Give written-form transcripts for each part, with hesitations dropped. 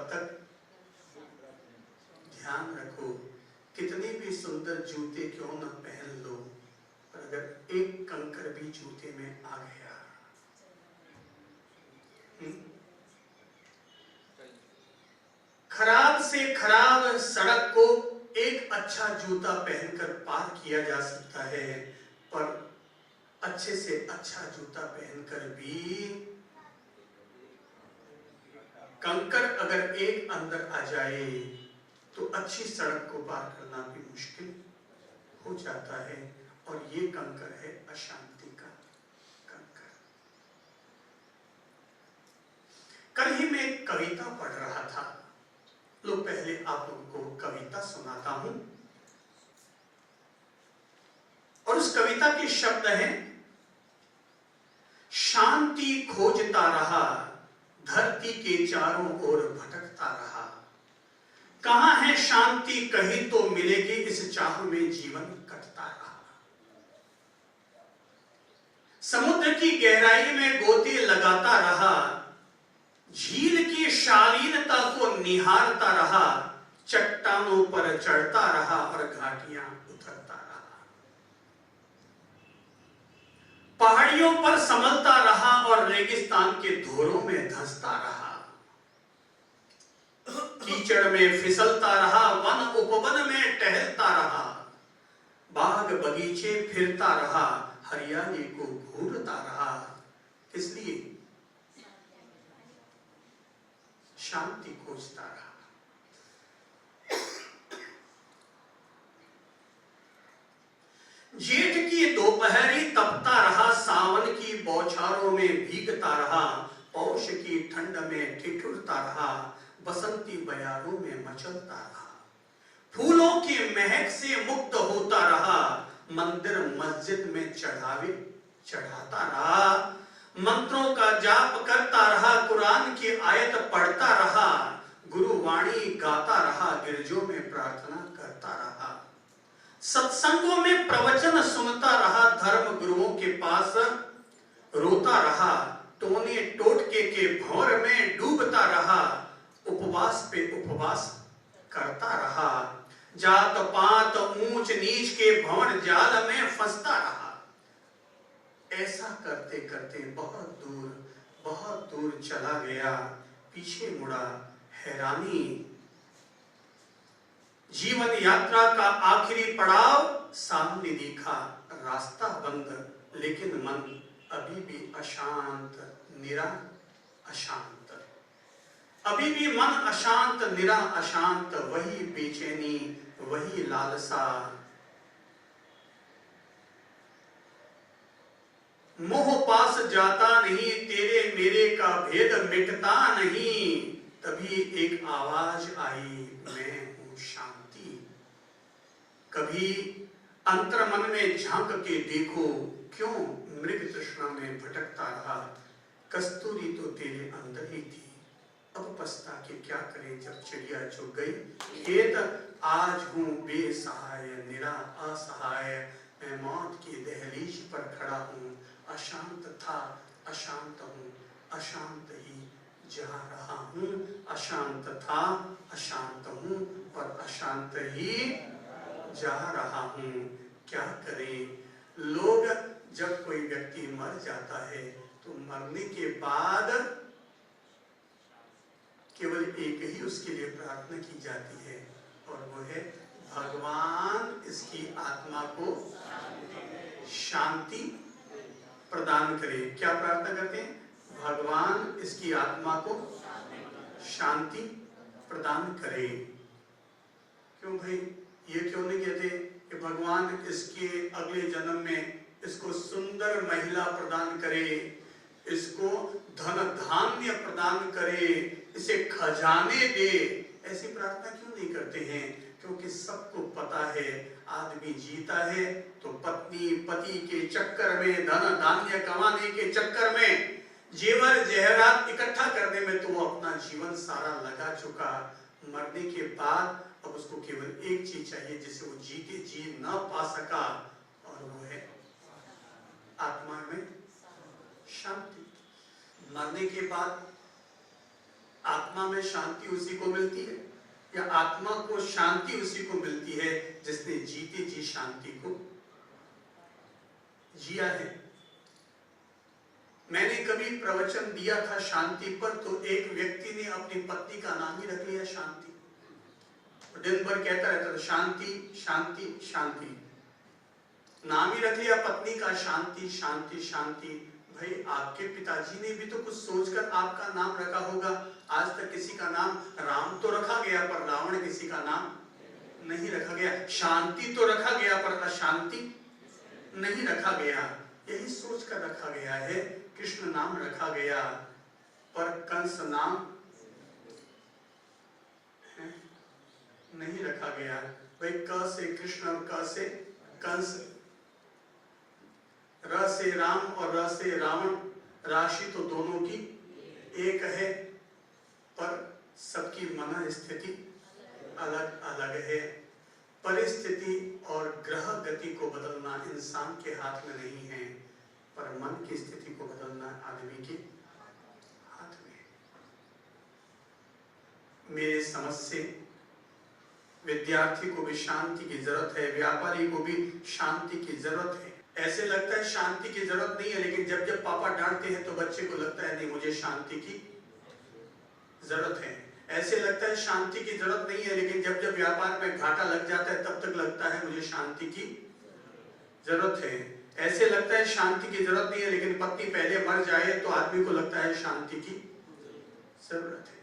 तब तक ध्यान रखो, कितने भी सुंदर जूते क्यों न पहन लो, पर अगर एक कंकर भी जूते में आ गया, खराब से खराब सड़क को एक अच्छा जूता पहनकर पार किया जा सकता है, पर अच्छे से अच्छा जूता पहनकर भी कंकर अगर एक अंदर आ जाए तो अच्छी सड़क को पार करना भी मुश्किल हो जाता है। और ये कंकर है अशांति का कंकर। कल ही मैं एक कविता पढ़ रहा था, लो पहले आप लोगों को कविता सुनाता हूं। और उस कविता के शब्द हैं, शांति खोजता रहा, धरती के चारों ओर भटकता रहा, कहां है शांति कहीं तो मिलेगी, इस चाह में जीवन कटता रहा। समुद्र की गहराई में गोते लगाता रहा, झील की शालीनता को निहारता रहा, चट्टानों पर चढ़ता रहा और घाटियां उतरता रहा, पहाड़ियों पर संभलता रहा और रेगिस्तान के धोरों में धंसता रहा, कीचड़ में फिसलता रहा, वन उपवन में टहलता रहा, बाग बगीचे फिरता रहा, हरियाली को घूरता रहा। इसलिए शांति खोजता रहा। जेठ की दोपहरी तपता रहा, सावन की बौछारों में भीगता रहा, पौष की ठंड में ठिठुरता रहा, बसंती बयारों में मचलता रहा, फूलों की महक से मुक्त होता रहा, मंदिर मस्जिद में चढ़ावे चढ़ाता रहा, मंत्रों का जाप करता रहा, कुरान की आयत पढ़ता रहा, गुरुवाणी गाता रहा, गिरजों में प्रार्थना करता रहा, सत्संगों में प्रवचन सुनता रहा, धर्म गुरुओं के पास रोता रहा, टोने टोटके के भंवर में डूबता रहा, उपवास पे उपवास करता रहा, जात पात ऊंच नीच के भंवर जाल में फंसता रहा। ऐसा करते करते बहुत दूर चला गया, पीछे मुड़ा हैरानी, जीवन यात्रा का आखिरी पड़ाव सामने दिखा, रास्ता बंद, लेकिन मन अभी भी अशांत, निरा अशांत, अभी भी मन अशांत, निरा अशांत, वही बेचैनी, वही लालसा, मोह पास जाता नहीं, तेरे मेरे का भेद मिटता नहीं, तभी एक आवाज आई, मैं हूं शांति। कभी अंतर्मन में झांक के देखो, क्यों मृग तृष्णा में भटकता रहा, कस्तूरी तो तेरे अंदर ही थी, अब पछता के क्या करें जब चिड़िया चुग गई खेत, आज हूं बेसहाय निरा असहाय, मैं मौत की दहलीज पर खड़ा हूं, अशांत था अशांत हूं, अशांत ही जा रहा हूं, अशांत था अशांत हूं और अशांत ही जा रहा हूं। क्या करें, लोग जब कोई व्यक्ति मर जाता है तो मरने के बाद केवल एक ही उसके लिए प्रार्थना की जाती है, और वो है भगवान इसकी आत्मा को शांति प्रदान करे। क्या प्रार्थना करते हैं? भगवान इसकी आत्मा को शांति प्रदान करे। क्यों भाई, ये क्यों नहीं कहते कि भगवान इसके अगले जन्म में इसको सुंदर महिला प्रदान करे, इसको धन धान्य प्रदान करे, इसे खजाने दे? ऐसी प्रार्थना क्यों नहीं करते हैं? क्योंकि सबको पता है आदमी जीता है तो पत्नी पति के चक्कर में, धन धान्य कमाने के चक्कर में, जेवर जहरात इकट्ठा करने में तो वो अपना जीवन सारा लगा चुका। मरने के बाद अब उसको केवल एक चीज चाहिए जिसे वो जीते जी न पा सका, और वो है आत्मा में शांति। मरने के बाद आत्मा में शांति उसी को मिलती है, या आत्मा को शांति उसी को मिलती है जिसने जीते जी शांति को जिया है। मैंने कभी प्रवचन दिया था शांति पर, तो एक व्यक्ति ने अपनी पत्नी का नाम ही रख लिया शांति। दिन भर कहता रहता था शांति शांति शांति, नाम ही रख लिया पत्नी का शांति शांति शांति। भाई आपके पिताजी ने भी तो कुछ सोचकर आपका नाम रखा होगा। आज तक किसी का नाम राम तो रखा गया, पर रावण किसी का नाम नहीं रखा गया। शांति तो रखा गया, पर अशांति नहीं रखा गया। यही सोचकर रखा गया है। कृष्ण नाम रखा गया, पर कंस नाम नहीं रखा गया। भाई क से कृष्ण और क से कंस, र से राम और र से रावण, राशि तो दोनों की एक है, पर सबकी मन स्थिति अलग अलग है। परिस्थिति और ग्रह गति को बदलना इंसान के हाथ में नहीं है, पर मन की स्थिति को बदलना आदमी के हाथ में है। मेरे समझ से विद्यार्थी को भी शांति की जरूरत है, व्यापारी को भी शांति की जरूरत है। ऐसे लगता है शांति की जरूरत नहीं है, लेकिन जब जब पापा डांटते हैं तो बच्चे को लगता है नहीं मुझे शांति की जरूरत है। ऐसे लगता है शांति की जरूरत नहीं है, लेकिन जब जब व्यापार में घाटा लग जाता है तब तक लगता है मुझे शांति की जरूरत है। ऐसे लगता है शांति की जरूरत नहीं है, लेकिन पत्नी पहले मर जाए तो आदमी को लगता है शांति की जरूरत है।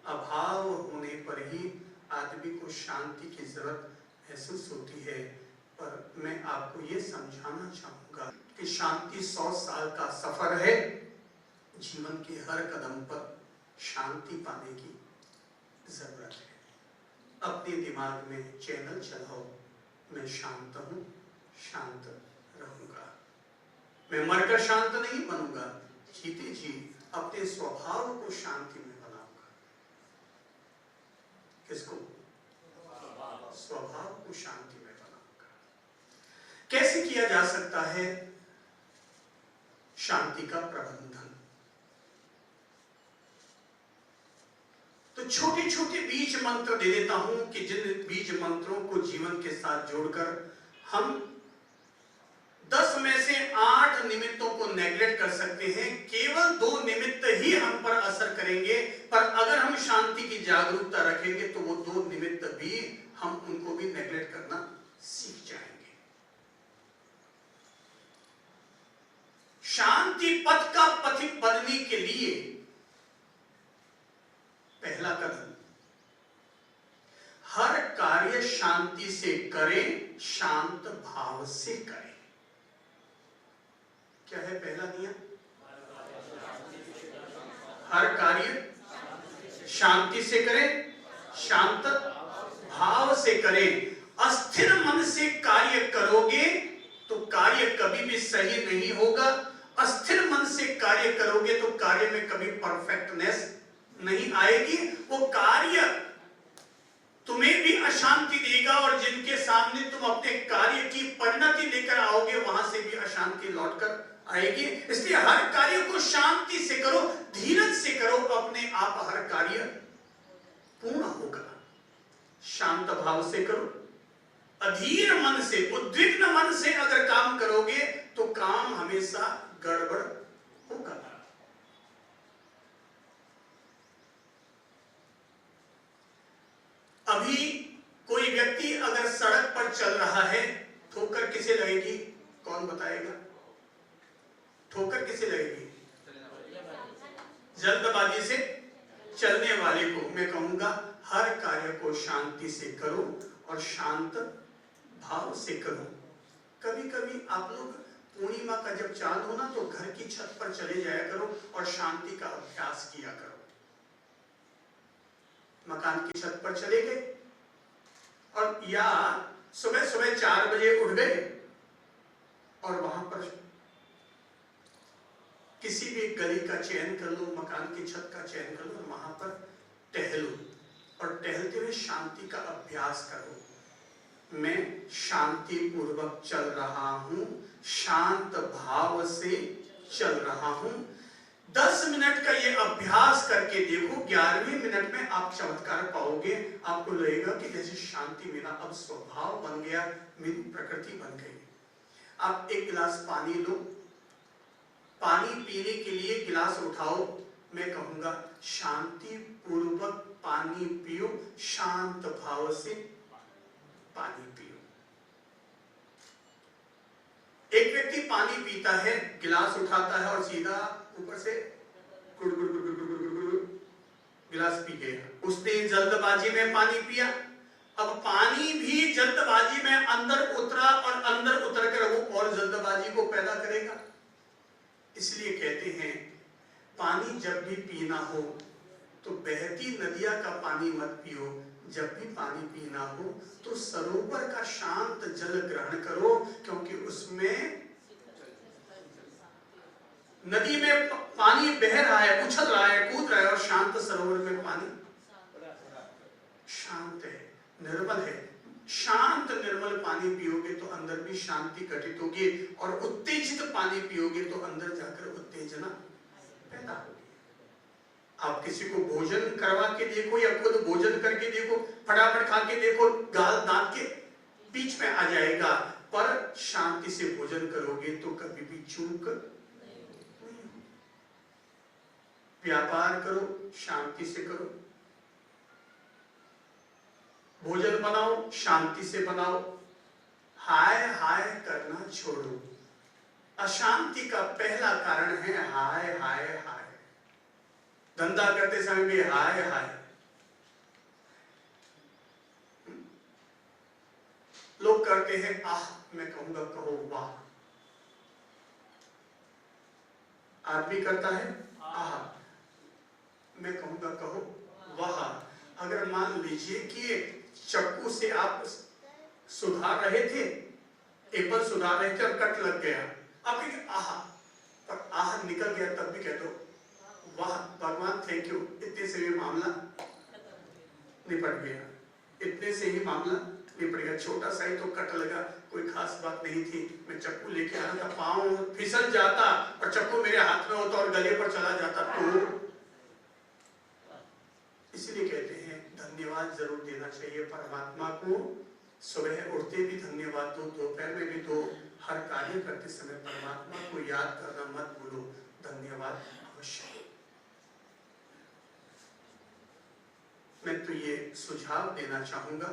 अभाव होने पर ही आदमी को शांति की जरूरत महसूस होती है। पर मैं आपको ये समझाना चाहूंगा कि शांति 100 साल का सफर है। जीवन के हर कदम पर शांति पाने की जरूरत है। अपने दिमाग में चैनल चलाओ, मैं शांत हूं, शांत रहूंगा। मैं मरकर शांत नहीं बनूंगा, जीते जी अपने स्वभाव को शांति में बनाऊंगा। किसको? स्वभाव को शांति में बनाऊंगा। कैसे किया जा सकता है शांति का प्रबंधन? तो छोटे छोटे बीज मंत्र दे देता हूं कि जिन बीज मंत्रों को जीवन के साथ जोड़कर हम 10 में से 8 निमित्तों को नेग्लेक्ट कर सकते हैं। केवल 2 निमित्त ही हम पर असर करेंगे, पर अगर हम शांति की जागरूकता रखेंगे तो वो 2 निमित्त भी हम उनको भी नेग्लेक्ट करना सीख जाएंगे। शांति पथ का पथिक बनने के लिए पहला कदम, हर कार्य शांति से करें, शांत भाव से करें। क्या है पहला नियम? हर कार्य शांति से करें, शांत भाव से करें। अस्थिर मन से कार्य करोगे तो कार्य कभी भी सही नहीं होगा। अस्थिर मन से कार्य करोगे तो कार्य में कभी परफेक्टनेस नहीं आएगी। वो कार्य तुम्हें भी अशांति देगा, और जिनके सामने तुम अपने कार्य की परिणति लेकर आओगे वहां से भी अशांति लौटकर आएगी। इसलिए हर कार्य को शांति से करो, धीरज से करो, अपने आप हर कार्य पूर्ण होगा। शांत भाव से करो। अधीर मन से, उद्विग्न मन से अगर काम करोगे तो काम हमेशा गड़बड़ होगा। अभी कोई व्यक्ति अगर सड़क पर चल रहा है, ठोकर किसे लगेगी? कौन बताएगा? ठोकर किसे लगेगी? जल्दबाजी से चलने वाले को। मैं कहूंगा हर कार्य को शांति से करो और शांत भाव से करो। कभी कभी आप लोग पूर्णिमा का जब चांद हो ना तो घर की छत पर चले जाया करो और शांति का अभ्यास किया करो। मकान की छत पर चले गए और या सुबह सुबह 4 बजे उठ गए और वहां पर किसी भी गली का चयन कर लो, मकान की छत का चयन कर लो और वहां पर टहलो और टहलते हुए शांति का अभ्यास करो। मैं शांति पूर्वक चल रहा हूं, शांत भाव से चल रहा हूं। 10 मिनट का ये अभ्यास करके देखो, 11वें मिनट में आप चमत्कार पाओगे। आपको लगेगा कि जैसे शांति मेरा अब स्वभाव बन गया, मेरी प्रकृति बन गई। आप एक गिलास पानी लो, पानी पीने के लिए गिलास उठाओ, मैं कहूंगा शांति पूर्वक पानी पियो, शांत भाव से पानी पियो। एक व्यक्ति पानी पीता है, गिलास उठाता है और सीधा ऊपर से गुड़ गुड़ गुड़ गुड़ गुड़ गुड़ गुड़ गिलास पी गया। उसने जल्दबाजी में पानी पिया। अब पानी भी जल्दबाजी में अंदर उतरा और अंदर उतर कर वो और जल्दबाजी को पैदा करेगा। इसलिए कहते हैं पानी जब भी पीना हो तो बहती नदियां का पानी मत पियो, जब भी पानी पीना हो तो सरोवर का शांत जल ग्रहण करो, क्योंकि उसमें नदी में पानी बह रहा है, उछल रहा है, कूद रहा है, और शांत सरोवर में पानी शांत है, निर्मल है। शांत निर्मल पानी पियोगे तो अंदर भी शांति घटित होगी, और उत्तेजित पानी पियोगे तो अंदर जाकर उत्तेजना पैदा होगी। आप किसी को भोजन करवा के देखो या खुद भोजन करके देखो, फटाफट खा के देखो, गाल दांत के बीच में आ जाएगा, पर शांति से भोजन करोगे तो कभी भी चूक नहीं। व्यापार करो, शांति से करो। भोजन बनाओ, शांति से बनाओ। हाय हाय करना छोड़ो। अशांति का पहला कारण है हाय हाय हाय। धंधा करते समय भी हाय हाय। लोग करते हैं आह, मैं कहूंगा कहो वाह। आदमी करता है आह, मैं कहूंगा कहो वाह। अगर मान लीजिए कि चक्कू से आप सुधार रहे थे, एप्पल सुधार रहे थे और कट लग गया, आप कहेंगे आह, पर आह निकल गया तब भी कह दो वाह भगवान थैंक यू, इतने से भी मामला निपट गया, इतने से ही मामला निपट गया। छोटा सा ही तो कट लगा, कोई खास बात नहीं थी। मैं चक्कू लेके आ रहा था, पाँव फिसल जाता और चक्कू मेरे हाथ में होता और गले पर चला जाता तो। इसलिए कहते हैं धन्यवाद जरूर देना चाहिए परमात्मा को। सुबह उठते भी धन्यवाद दो, दोपहर में भी दो, हर कार्य करते समय परमात्मा को याद करना मत भूलो, धन्यवाद अवश्य। मैं तो ये सुझाव देना चाहूंगा,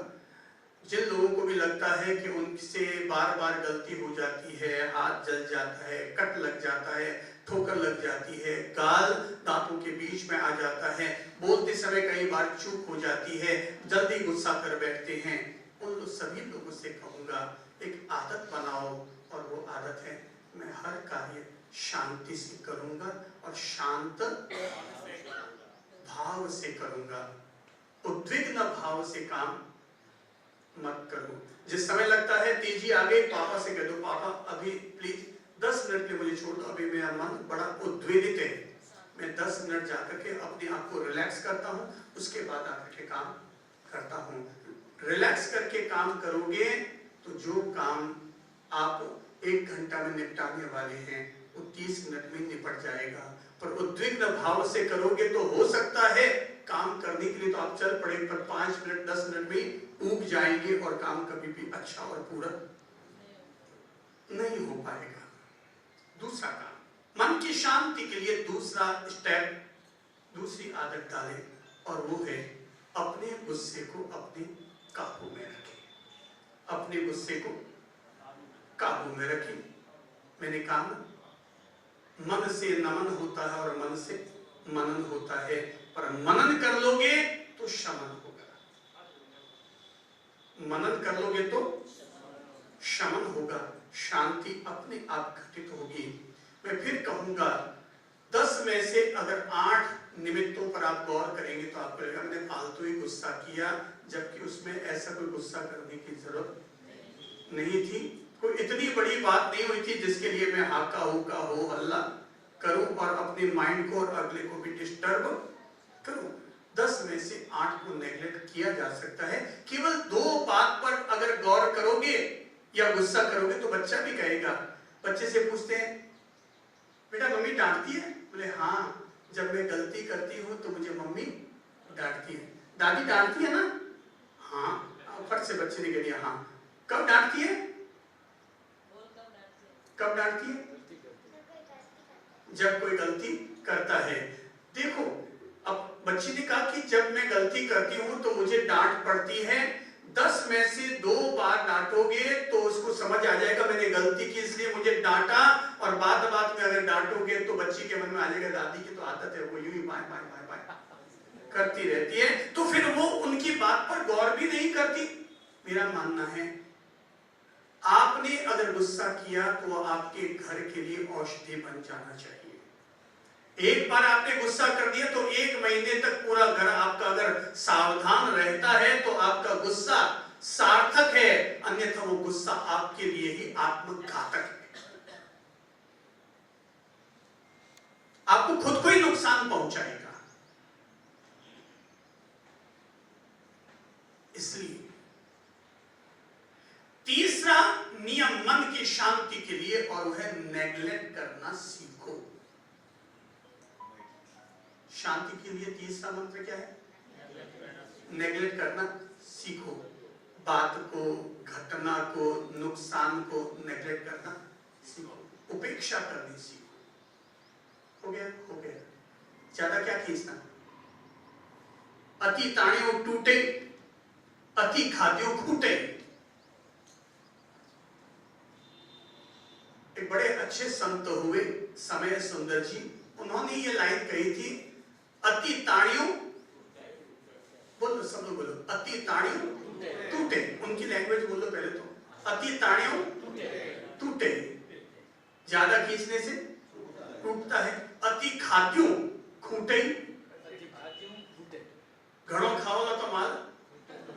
जिन लोगों को भी लगता है कि उनसे बार बार गलती हो जाती है, हाथ जल जाता है, कट लग जाता है, ठोकर लग जाती है, गाल दांतों के बीच में आ जाता है, बोलते समय कई बार चूक हो जाती है, जल्दी गुस्सा कर बैठते हैं, उन सभी लोगों से कहूंगा एक आदत बनाओ, और वो आदत है मैं हर कार्य शांति से करूंगा और शांत भाव से करूंगा। उद्विग्न भाव से काम मत करो। जिस समय लगता है तेजी आ गई, पापा से कह दो पापा अभी प्लीज 10 मिनट के मुझे छोड़ दो, अभी मेरा मन बड़ा उद्वेलित है, मैं 10 मिनट जाकर के अपने आप को रिलैक्स करता हूँ, उसके बाद आकर के काम करता हूँ। रिलैक्स करके काम करोगे तो जो काम आप 1 घंटा में निपटाने वाले हैं वो 30 मिनट में निपट जाएगा। पर उद्विग्न भाव से करोगे तो हो सकता है काम करने के लिए तो आप चल पड़े, पर 5 मिनट 10 मिनट में ऊब जाएंगे और काम कभी भी अच्छा और पूरा नहीं हो पाएगा। दूसरा काम, मन की शांति के लिए दूसरा स्टेप, दूसरी आदत डालें, और वो है अपने गुस्से को अपने काबू में रखें। अपने गुस्से को काबू में रखें। मैंने कहा मन से नमन होता है और मन से मनन होता है, पर मनन कर लोगे तो शमन होगा, मनन कर लोगे तो शमन होगा, शांति अपने आप घटित होगी। मैं फिर कहूंगा 10 में से अगर 8 निमित्तों पर आप गौर करेंगे तो आपको लगेगा मैंने फालतू ही गुस्सा किया, जबकि उसमें ऐसा कोई गुस्सा करने की जरूरत नहीं थी, कोई इतनी बड़ी बात नहीं हुई थी जिसके लिए मैं हाका हुका हो हल्ला करूं और अपने माइंड को और अगले को भी डिस्टर्ब करूं। 10 में से 8 को नेग्लेक्ट किया जा सकता है। केवल 2 बात पर अगर गौर करोगे या गुस्सा करोगे तो बच्चा भी कहेगा, बच्चे से पूछते हैं बेटा मम्मी डांटती है? बोले हाँ, जब मैं गलती करती हूँ तो मुझे मम्मी डांटती है। दादी डांटती है ना? हाँ। फट से बच्चे ने कह दिया हाँ। कब डांटती है? कब डांटती है? जब कोई गलती करता है। देखो, अब बच्ची ने कहा कि जब मैं गलती करती हूँ तो मुझे डांट पड़ती है। 10 में से 2 बार डांटोगे तो उसको समझ आ जाएगा मैंने गलती की इसलिए मुझे डांटा, और बात बात में अगर डांटोगे तो बच्ची के मन में आ जाएगा दादी की तो आदत है, वो यूं ही बाय बाय बाय बाय करती रहती है, तो फिर वो उनकी बात पर गौर भी नहीं करती। मेरा मानना है आपने अगर गुस्सा किया तो वो आपके घर के लिए औषधि बन जाना चाहिए। एक बार आपने गुस्सा कर दिया तो 1 महीने तक पूरा घर आपका अगर सावधान रहता है तो आपका गुस्सा सार्थक है, अन्यथा वो गुस्सा आपके लिए ही आत्मघातक है, आपको खुद को ही नुकसान पहुंचाएगा। इसलिए तीसरा नियम मन की शांति के लिए, और वह है नेग्लेक्ट करना सीखो। शांति के लिए तीसरा मंत्र क्या है? नेग्लेक्ट करना सीखो। बात को, घटना को, नुकसान को नेग्लेक्ट करना सीखो, उपेक्षा करनी सीखो। हो गया? हो गया। ज्यादा क्या खींचना? अति ताणियों टूटे, अति खाद्यों खूटे। एक बड़े अच्छे संत हुए समय सुंदर जी, उन्होंने ये लाइन कही थी, अति ताड़ियों, बोलो सब लोग बोलो, अति ताड़ियों टूटे। उनकी लैंग्वेज बोलो पहले तो, अति ताड़ियों टूटे, ज्यादा खींचने से टूटता है। अति खाद्यों खूटे, घड़ों खाओ तो माल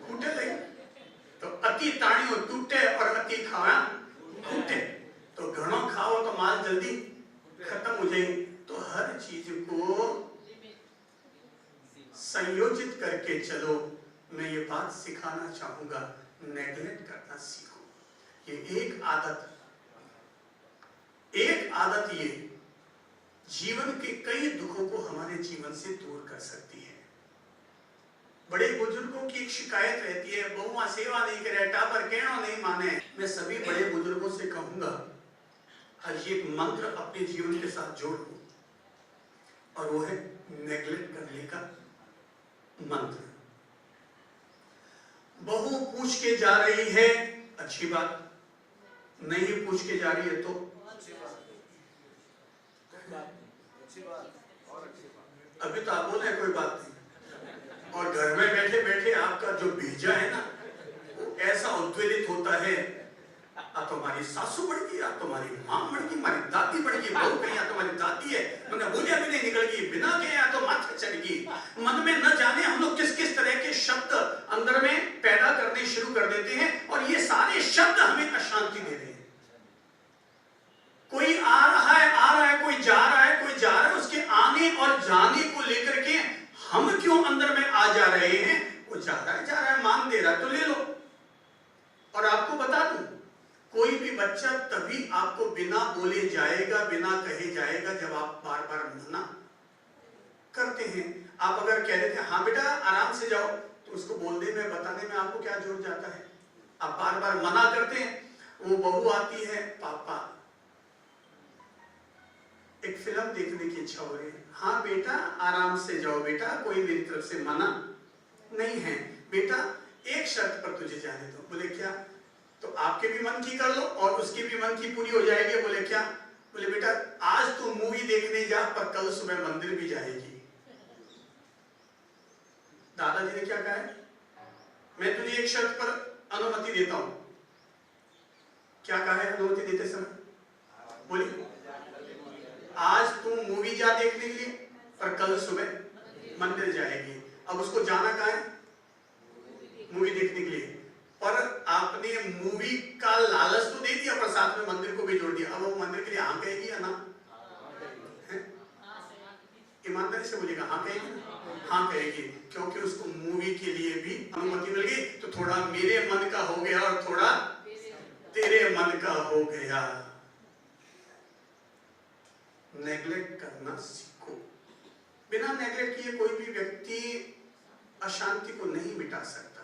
खूटे लगे। तो अति ताड़ियों टूटे और अति खाया खूटे, तो घड़ों खाओ तो माल जल्दी खत्म हो जाए। तो हर चीज को संयोजित करके चलो। मैं ये बात सिखाना चाहूंगा, नेग्लेक्ट करना सीखो। ये एक आदत ये जीवन के कई दुखों को हमारे जीवन से दूर कर सकती है। बड़े बुजुर्गों की एक शिकायत रहती है, बहुआ सेवा नहीं करे, टापर कहना नहीं माने। मैं सभी बड़े बुजुर्गों से कहूंगा आज ये मंत्र अपने जीवन के साथ जोड़ लो, और वो है नेग्लेक्ट करने का मंत्र। बहू पूछ के जा रही है, अच्छी बात, नहीं पूछ के जा रही है तो अभी तो आप बोले कोई बात नहीं, और घर में बैठे बैठे आपका जो भेजा है ना वो ऐसा उद्वेलित होता है, आ तुम्हारी सासू बढ़ गई, आ तुम्हारी मां बढ़ गई, हमारी दादी बढ़ गई, बहू कहीं तुम्हारी दादी है, मैंने बोलिया भी नहीं निकल गई, बिना गए या तो माथे चढ़ गई। मन में न जाने हम लोग किस किस तरह के शब्द अंदर में पैदा करने शुरू कर देते हैं, और ये सारे शब्द हमें अशांति दे रहे हैं। कोई आ रहा है, कोई जा रहा है, कोई जा रहा है, उसके आने और जाने को लेकर के हम क्यों अंदर में आ जा रहे हैं? वो जा रहा है, मान दे रहा है तो ले लो। और आपको बता दूं, कोई भी बच्चा तभी आपको बिना बोले जाएगा, बिना कहे जाएगा जब आप बार बार मना करते हैं। आप अगर कह देते हैं हाँ बेटा आराम से जाओ, तो उसको बोलने में, बताने में आपको क्या जोर जाता है? आप बार बार मना करते हैं, वो बहू आती है, पापा एक फिल्म देखने की इच्छा हो रही है, हाँ बेटा आराम से जाओ बेटा, कोई मेरी तरफ से मना नहीं है, बेटा एक शर्त पर तुझे जाने दो। बोले क्या? तो आपके भी मन की कर लो और उसके भी मन की पूरी हो जाएगी। बोले क्या? बोले बेटा आज तू मूवी देखने जा, पर कल सुबह मंदिर भी जाएगी। दादाजी ने क्या कहा है? मैं तुझे एक शर्त पर अनुमति देता हूं। क्या कहा है अनुमति देते समय? बोली आज तू मूवी जा देखने के लिए, पर कल सुबह मंदिर जाएगी। अब उसको जाना कहाँ है? मूवी देखने के लिए, पर आपने मूवी का लालच तो दे दिया, पर साथ में मंदिर को भी जोड़ दिया। अब वो मंदिर के लिए हाँ कहेगी या ना? ईमानदारी से बोलिएगा, हाँ कहेगी ना? हाँ कहेगी, क्योंकि उसको मूवी के लिए भी अनुमति मिल गई। तो थोड़ा मेरे मन का हो गया और थोड़ा तेरे मन का हो गया। नेग्लेक्ट करना सीखो। बिना नेग्लेक्ट किए कोई भी व्यक्ति अशांति को नहीं मिटा सकता।